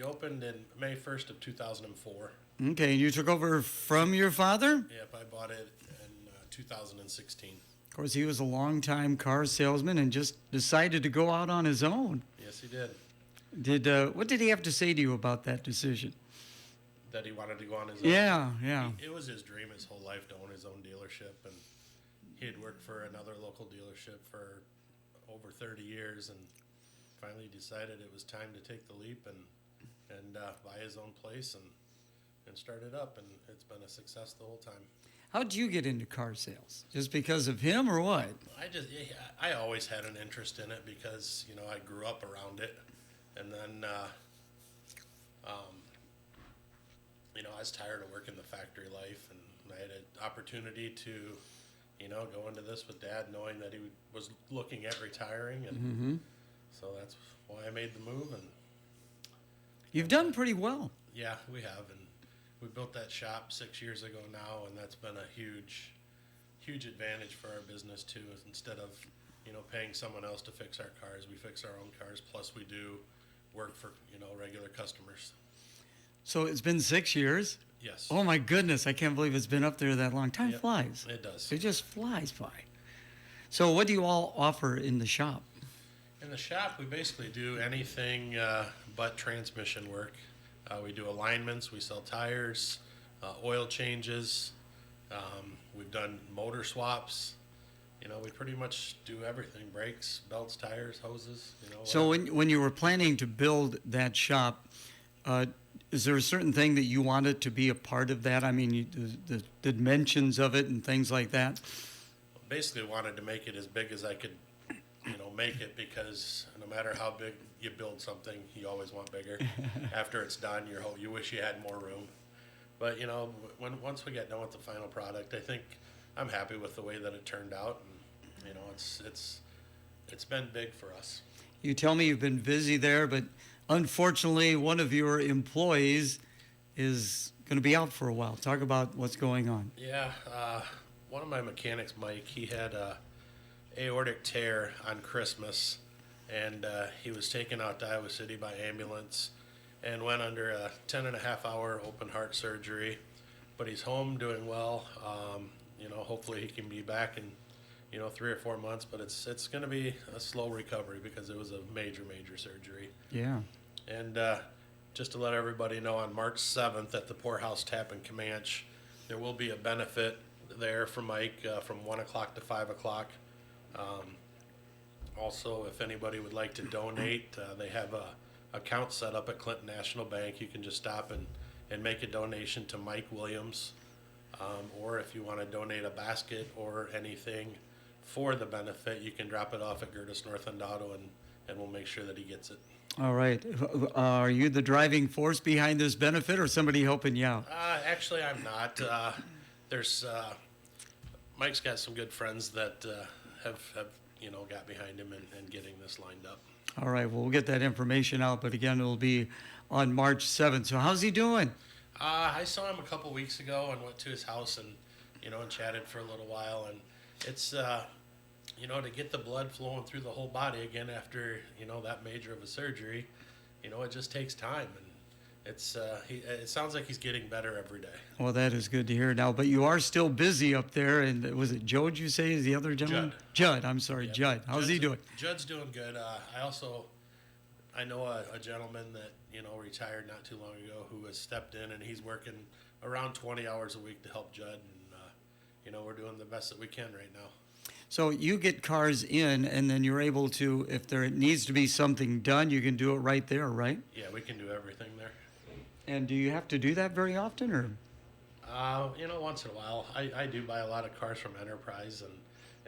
opened in May 1st of 2004. Okay, and you took over from your father? Yep, I bought it in 2016. Of course, he was a longtime car salesman and just decided to go out on his own. Yes, he did. What did he have to say to you about that decision? That he wanted to go on his own? Yeah. It was his dream his whole life to own his own dealership, and he had worked for another local dealership for over 30 years, and finally decided it was time to take the leap and buy his own place and start it up, and it's been a success the whole time. How'd you get into car sales? Just because of him or what? I always had an interest in it because, I grew up around it. And then, I was tired of working the factory life, and I had an opportunity to, go into this with Dad, knowing that he was looking at retiring. And so that's why I made the move. And you've done pretty well. Yeah, we have. And we built that shop 6 years ago now, and that's been a huge, huge advantage for our business too. Instead of, paying someone else to fix our cars, we fix our own cars. Plus we do work for, regular customers. So it's been 6 years? Yes. Oh my goodness, I can't believe it's been up there that long. Time flies. It does. It just flies by. So what do you all offer in the shop? In the shop, we basically do anything but transmission work. We do alignments, we sell tires, oil changes, we've done motor swaps. We pretty much do everything: brakes, belts, tires, hoses. So when you were planning to build that shop, is there a certain thing that you wanted to be a part of that? I mean, the dimensions of it and things like that? Basically wanted to make it as big as I could, make it, because no matter how big you build something, you always want bigger. After it's done, you wish you had more room. But, once we get done with the final product, I think I'm happy with the way that it turned out. And, it's been big for us. You tell me you've been busy there, but unfortunately, one of your employees is going to be out for a while. Talk about what's going on. Yeah, one of my mechanics, Mike, he had a aortic tear on Christmas, and he was taken out to Iowa City by ambulance and went under a 10.5-hour open heart surgery. But he's home doing well. Hopefully he can be back in 3 or 4 months, but it's going to be a slow recovery because it was a major surgery. Yeah. And just to let everybody know, on March 7th at the Poorhouse Tap in Comanche, there will be a benefit there for Mike from 1 o'clock to 5 o'clock. Also, if anybody would like to donate, they have a account set up at Clinton National Bank. You can just stop and make a donation to Mike Williams. Or if you want to donate a basket or anything for the benefit, you can drop it off at Gerdes North End Auto, and we'll make sure that he gets it. All right. Are you the driving force behind this benefit, or somebody helping you out? Actually, I'm not. Mike's got some good friends that have got behind him and getting this lined up. All right. Well, we'll get that information out, but again, it'll be on March 7th. So how's he doing? I saw him a couple weeks ago and went to his house and chatted for a little while, and it's to get the blood flowing through the whole body again after that major of a surgery, it just takes time, and it sounds like he's getting better every day. Well, that is good to hear now, but you are still busy up there, and was it Joe, you say, is the other gentleman? Judd, I'm sorry, yeah. Judd. How's he doing? Judd's doing good. I know a gentleman that retired not too long ago who has stepped in, and he's working around 20 hours a week to help Judd, and we're doing the best that we can right now. So you get cars in, and then you're able to, if there needs to be something done, you can do it right there, right? Yeah, we can do everything there. And do you have to do that very often, or? Once in a while. I do buy a lot of cars from Enterprise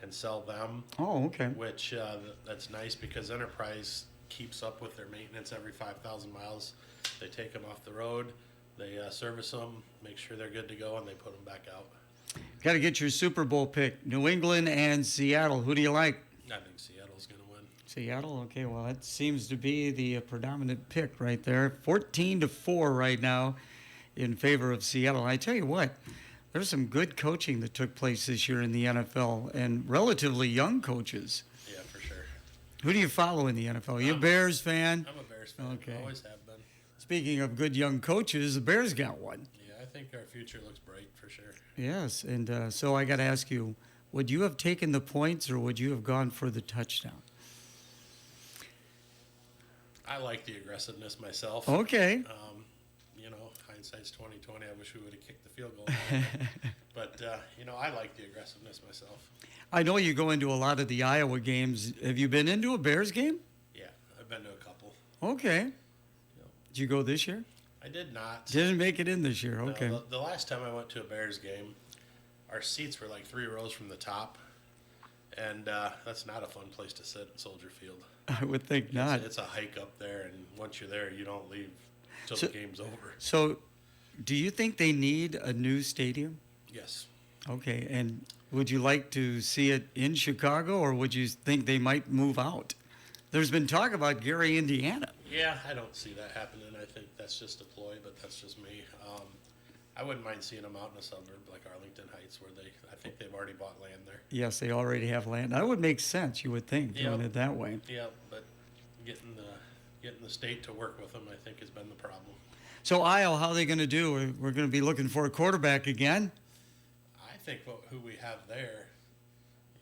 and sell them. Oh, okay. Which that's nice because Enterprise keeps up with their maintenance every 5,000 miles. They take them off the road, they service them, make sure they're good to go, and they put them back out. Got to get your Super Bowl pick. New England and Seattle. Who do you like? I think Seattle's going to win. Seattle? Okay, well, that seems to be the predominant pick right there. 14-4 right now in favor of Seattle. I tell you what, there's some good coaching that took place this year in the NFL, and relatively young coaches. Yeah, for sure. Who do you follow in the NFL? Are you a Bears fan? I'm a Bears fan. Okay. Always have been. Speaking of good young coaches, the Bears got one. Yeah, I think our future looks bright for sure. Yes, and so I got to ask you, would you have taken the points or would you have gone for the touchdown? I like the aggressiveness myself. Okay. You know, hindsight's 20/20. I wish we would have kicked the field goal. But you know, I like the aggressiveness myself. I know you go into a lot of the Iowa games. Have you been into a Bears game? Yeah, I've been to a couple. Okay. You know, Did you go this year? I did not. Didn't make it in this year. No, Okay. the last time I went to a Bears game, our seats were like 3 rows from the top, and that's not a fun place to sit at Soldier Field. I would think not. It's a hike up there, and once you're there, you don't leave till So- the game's over. So, do you think they need a new stadium? Yes. Okay, and would you like to see it in Chicago, or would you think they might move out? There's been talk about Gary, Indiana. Yeah, I don't see that happening. I think that's just a ploy, but that's just me. I wouldn't mind seeing them out in a suburb like Arlington Heights, where I think they've already bought land there. Yes, they already have land. That would make sense, you would think, doing Yep. it that way. Yeah, but getting the state to work with them, I think, has been the problem. So, Iowa, how are they going to do? We're going to be looking for a quarterback again. I think who we have there,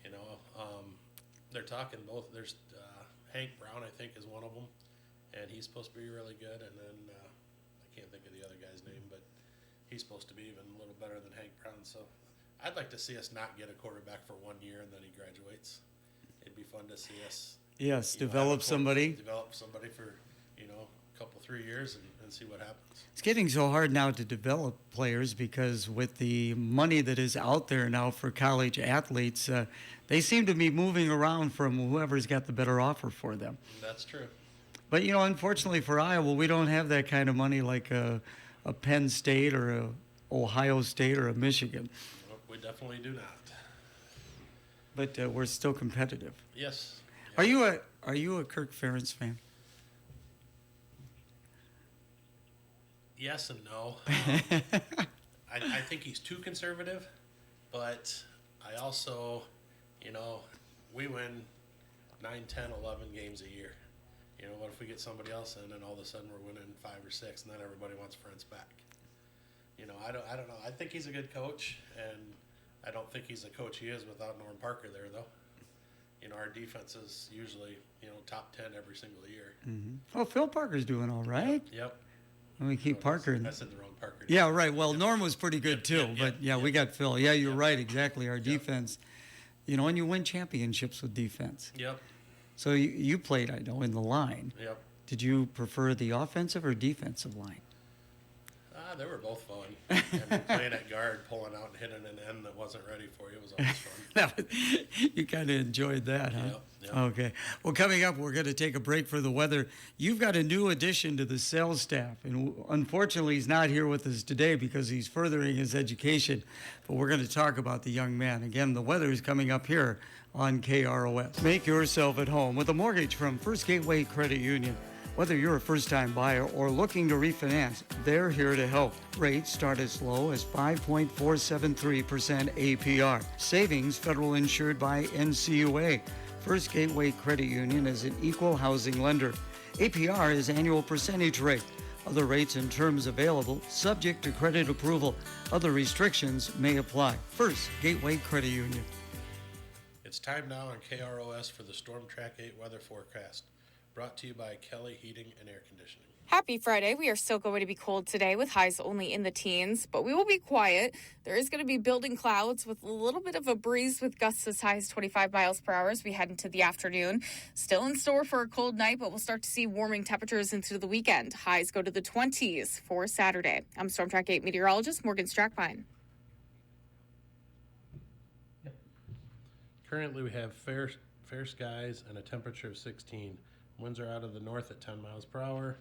you know, they're talking both. There's Hank Brown, I think, is one of them, and he's supposed to be really good. And then I can't think of the other guy's name, but he's supposed to be even a little better than Hank Brown. So I'd like to see us not get a quarterback for 1 year and then he graduates. It'd be fun to see us. Yes, you know, have a develop somebody. Develop somebody for, you know, a couple, 3 years and see what happens. It's getting so hard now to develop players because with the money that is out there now for college athletes, they seem to be moving around from whoever's got the better offer for them. That's true. But, you know, unfortunately for Iowa, we don't have that kind of money like a Penn State or a Ohio State or a Michigan. Well, we definitely do not. But we're still competitive. Yes. Are you a Kirk Ferentz fan? Yes and no. I think he's too conservative, but I also, you know, we win 9, 10, 11 games a year. You know, what if we get somebody else in and all of a sudden we're winning 5 or 6 and then everybody wants Ferentz back? You know, I don't know. I think he's a good coach, and I don't think he's the coach he is without Norm Parker there, though. You know, our defense is usually, you know, top 10 every single year. Mm-hmm. Oh, Phil Parker's doing all right. Yep. Let me keep Parker. I said the wrong Parker. Yeah, right. Well, Norm was pretty good too, but yeah. we got Phil. Yeah, you're right. Exactly. Our defense, you know, and you win championships with defense. Yep. So you played, I know, in the line. Yep. Did you prefer the offensive or defensive line? They were both fun. And playing at guard, pulling out and hitting an end that wasn't ready for you was always fun. You kind of enjoyed that, huh? Yep. Okay. Well, coming up, we're going to take a break for the weather. You've got a new addition to the sales staff, and unfortunately, he's not here with us today because he's furthering his education. But we're going to talk about the young man. Again, the weather is coming up here on KROS. Make yourself at home with a mortgage from First Gateway Credit Union. Whether you're a first-time buyer or looking to refinance, they're here to help. Rates start as low as 5.473% APR. Savings federal insured by NCUA. First Gateway Credit Union is an equal housing lender. APR is annual percentage rate. Other rates and terms available, subject to credit approval. Other restrictions may apply. First Gateway Credit Union. It's time now on KROS for the Storm Track 8 weather forecast. Brought to you by Kelly Heating and Air Conditioning. Happy Friday. We are still going to be cold today with highs only in the teens, but we will be quiet. There is going to be building clouds with a little bit of a breeze with gusts as high as 25 miles per hour as we head into the afternoon. Still in store for a cold night, but we'll start to see warming temperatures into the weekend. Highs go to the 20s for Saturday. I'm Storm Track 8 meteorologist Morgan Strackpine. Currently, we have fair skies and a temperature of 16. Winds are out of the north at 10 miles per hour.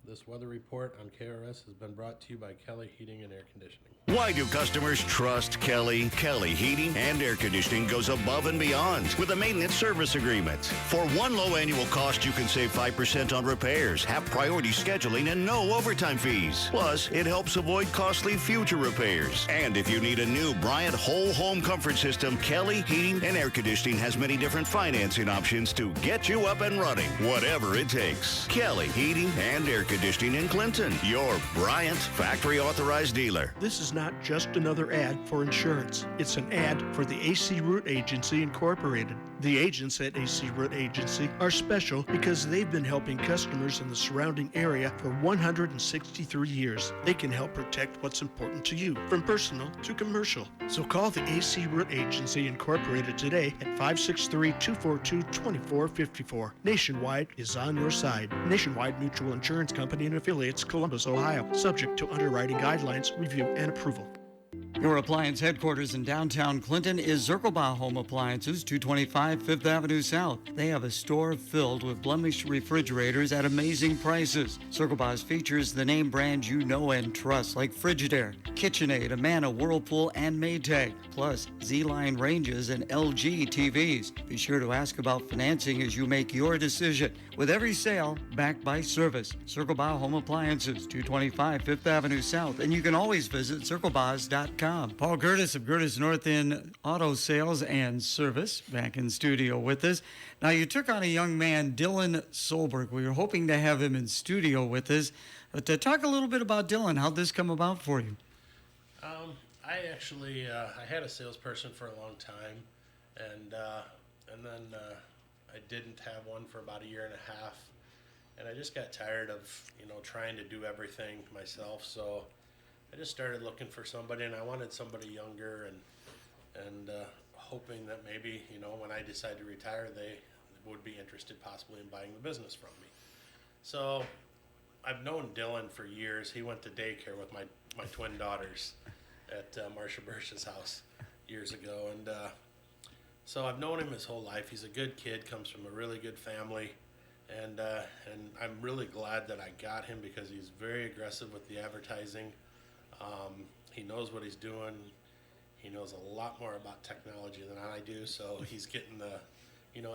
This weather report on KRS has been brought to you by Kelly Heating and Air Conditioning. Why do customers trust Kelly? Kelly Heating and Air Conditioning goes above and beyond with a maintenance service agreement. For one low annual cost, you can save 5% on repairs, have priority scheduling, and no overtime fees. Plus, it helps avoid costly future repairs. And if you need a new Bryant whole home comfort system, Kelly Heating and Air Conditioning has many different financing options to get you up and running, whatever it takes. Kelly Heating and Air Conditioning in Clinton, your Bryant factory authorized dealer. This is not just another ad for insurance. It's an ad for the AC Root Agency Incorporated. The agents at AC Root Agency are special because they've been helping customers in the surrounding area for 163 years. They can help protect what's important to you, from personal to commercial. So call the AC Root Agency Incorporated today at 563-242-2454. Nationwide is on your side. Nationwide Mutual Insurance Company and Affiliates, Columbus, Ohio. Subject to underwriting guidelines, review, and approval. Your appliance headquarters in downtown Clinton is Zirkelbaugh Home Appliances, 225 Fifth Avenue South. They have a store filled with blemished refrigerators at amazing prices. Zirkelbaugh's features the name brands you know and trust, like Frigidaire, KitchenAid, Amana, Whirlpool, and Maytag, plus Z-Line ranges and LG TVs. Be sure to ask about financing as you make your decision. With every sale backed by service. Zirkelbaugh Home Appliances, 225 Fifth Avenue South, and you can always visit zirkelbaughs.com. Paul Gerdes of Gerdes North End Auto Sales and Service back in studio with us. Now, you took on a young man, Dylan Solberg. We were hoping to have him in studio with us. But to talk a little bit about Dylan, how'd this come about for you? I actually I had a salesperson for a long time, and then I didn't have one for about a year and a half, and I just got tired of trying to do everything myself. So I just started looking for somebody, and I wanted somebody younger, and hoping that maybe when I decide to retire, they would be interested possibly in buying the business from me. So I've known Dylan for years. He went to daycare with my twin daughters at Marcia Birch's house years ago, and so I've known him his whole life. He's a good kid, comes from a really good family, and I'm really glad that I got him because he's very aggressive with the advertising. He knows what he's doing. He knows a lot more about technology than I do, so he's getting the,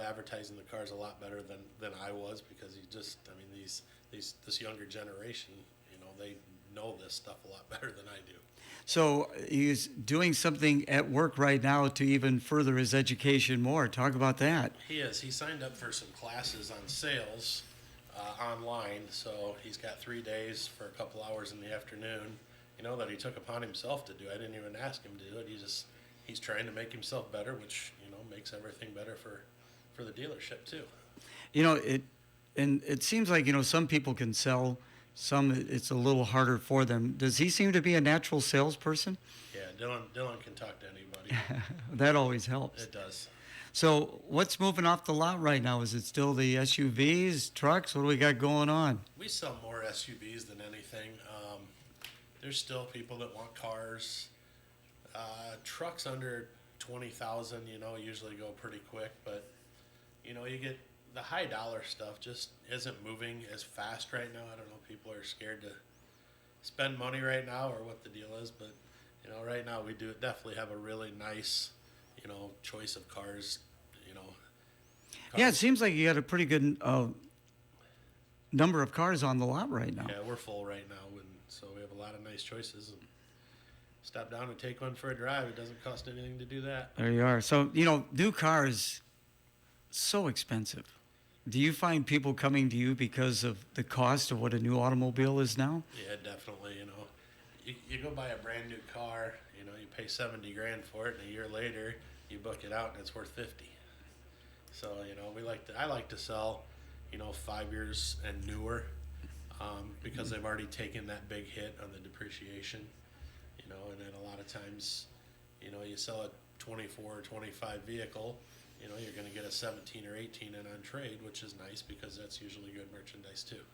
advertising the cars a lot better than I was, because this younger generation, they know this stuff a lot better than I do. So he's doing something at work right now to even further his education more. Talk about that. He is. He signed up for some classes on sales online, so he's got 3 days for a couple hours in the afternoon, that he took upon himself to do. I didn't even ask him to do it. He's trying to make himself better, which, makes everything better for the dealership too. It seems like, some people can sell, some it's a little harder for them. Does he seem to be a natural salesperson? Yeah, Dylan can talk to anybody. That always helps. It does. So what's moving off the lot right now? Is it still the SUVs, trucks? What do we got going on? We sell more SUVs than anything. There's still people that want cars. Trucks under 20,000, usually go pretty quick, but you get the high dollar stuff just isn't moving as fast right now. I don't know, people are scared to spend money right now or what the deal is, but right now we do definitely have a really nice, choice of cars, Yeah, it seems like you got a pretty good number of cars on the lot right now. Yeah, we're full right now, and so we have a lot of nice choices. And stop down and take one for a drive. It doesn't cost anything to do that. There you are. So, new cars, so expensive. Do you find people coming to you because of the cost of what a new automobile is now? Yeah, definitely. You go buy a brand new car, you pay $70,000 for it, and a year later you book it out and it's worth $50,000. So, I like to sell, 5 years and newer, because they've already taken that big hit on the depreciation, and then a lot of times, you sell a 24 or 25 vehicle, you're going to get a 17 or 18 in on trade, which is nice because that's usually good merchandise too.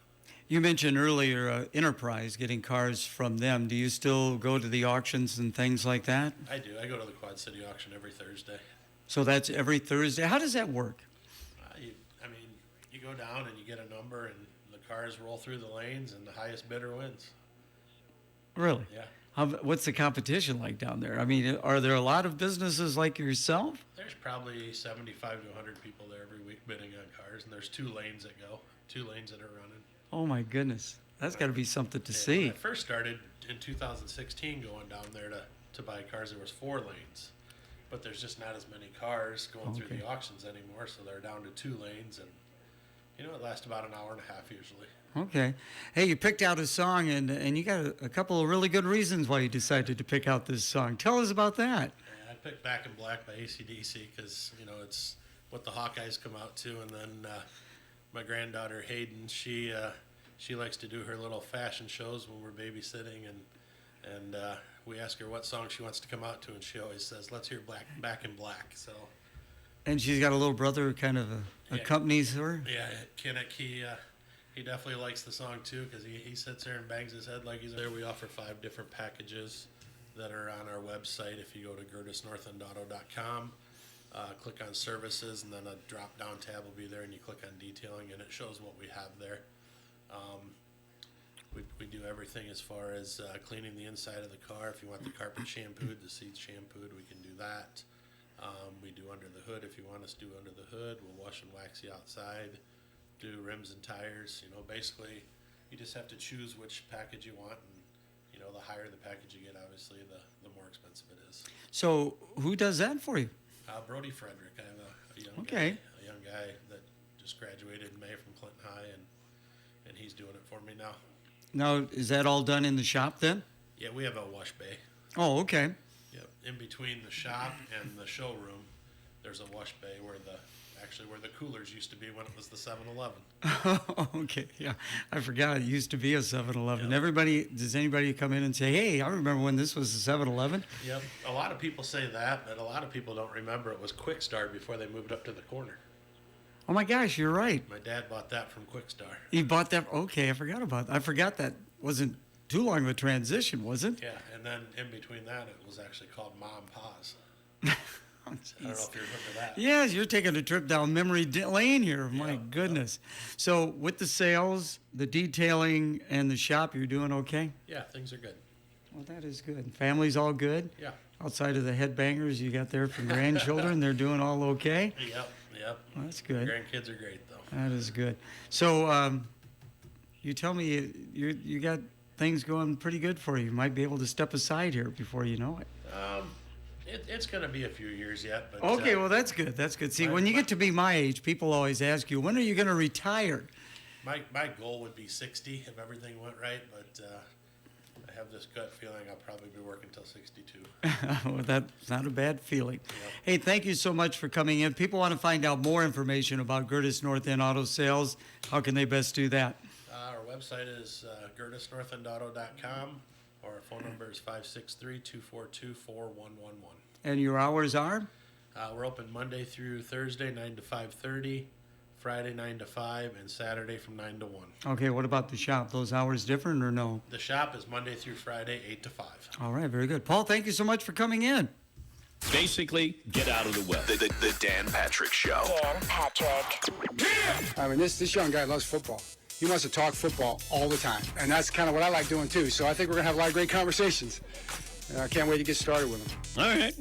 You mentioned earlier Enterprise, getting cars from them. Do you still go to the auctions and things like that? I do. I go to the Quad City auction every Thursday. So that's every Thursday. How does that work? You go down and you get a number, and the cars roll through the lanes, and the highest bidder wins. Really? Yeah. What's the competition like down there? I mean, are there a lot of businesses like yourself? There's probably 75 to 100 people there every week bidding on cars, and there's 2 lanes that are running. Oh my goodness, that's got to be something to And see. when I first started in 2016 going down there to buy cars, there was 4 lanes. But there's just not as many cars going through the auctions anymore, so they're down to 2 lanes, and it lasts about an hour and a half usually. Okay. Hey, you picked out a song, and you got a couple of really good reasons why you decided to pick out this song. Tell us about that. And I picked Back in Black by AC/DC because, it's what the Hawkeyes come out to, and then my granddaughter Hayden, she likes to do her little fashion shows when we're babysitting, and we ask her what song she wants to come out to, and she always says, "Let's hear Back in Black." So. And she's got a little brother who kind of accompanies her. Yeah, Kinnick, he definitely likes the song too because he sits there and bangs his head like he's there. We offer 5 different packages that are on our website. If you go to GerdesNorthEndAuto.com, click on services, and then a drop down tab will be there, and you click on detailing, and it shows what we have there. We do everything as far as cleaning the inside of the car. If you want the carpet shampooed, the seats shampooed, we can do that. We do under the hood. If you want us to do under the hood, we'll wash and wax you outside, do rims and tires. Basically, you just have to choose which package you want, and the higher the package you get, obviously, the more expensive it is. So who does that for you? Brody Frederick. I have a young guy that just graduated in May from Clinton High, and he's doing it for me now. Now, is that all done in the shop then? Yeah, we have a wash bay. Oh, okay. Yep. In between the shop and the showroom, there's a wash bay where the coolers used to be when it was the 7-Eleven. Okay, yeah. I forgot it used to be a 7-Eleven. Yep. Does anybody come in and say, "Hey, I remember when this was a 7-Eleven"? Yep. A lot of people say that, but a lot of people don't remember it was Quick Start before they moved up to the corner. Oh my gosh, you're right. My dad bought that from Quick Start. He bought that. Okay, I forgot that wasn't too long of a transition, was it? Yeah, and then in between that, it was actually called Mom Pa's. Oh, I don't know if you remember that. yes, you're taking a trip down memory lane here. My goodness. So with the sales, the detailing, and the shop, you're doing okay? Yeah, things are good. Well, that is good. Family's all good? Yeah. Outside of the headbangers you got there for grandchildren, they're doing all okay? Yep. Well, that's good. Grandkids are great, though. That is good. So you tell me you got things going pretty good for you. You might be able to step aside here before you know it. It's going to be a few years yet. But, Okay, well, that's good. That's good. See, when you get to be my age, people always ask you, when are you going to retire? My goal would be 60 if everything went right, but I have this gut feeling I'll probably be working till 62. Well, that's not a bad feeling. Yep. Hey, thank you so much for coming in. People want to find out more information about Gerdes North End Auto Sales. How can they best do that? Our website is GerdesNorthEndAuto.com, or our phone number is 563-242-4111. And your hours are? We're open Monday through Thursday, 9 to 5:30, Friday 9 to 5, and Saturday from 9 to 1. Okay, what about the shop? Those hours different or no? The shop is Monday through Friday, 8 to 5. All right, very good. Paul, thank you so much for coming in. Basically, get out of the way. The Dan Patrick Show. Dan Patrick. I mean, this young guy loves football. He wants to talk football all the time. And that's kind of what I like doing, too. So I think we're going to have a lot of great conversations. I can't wait to get started with him. All right.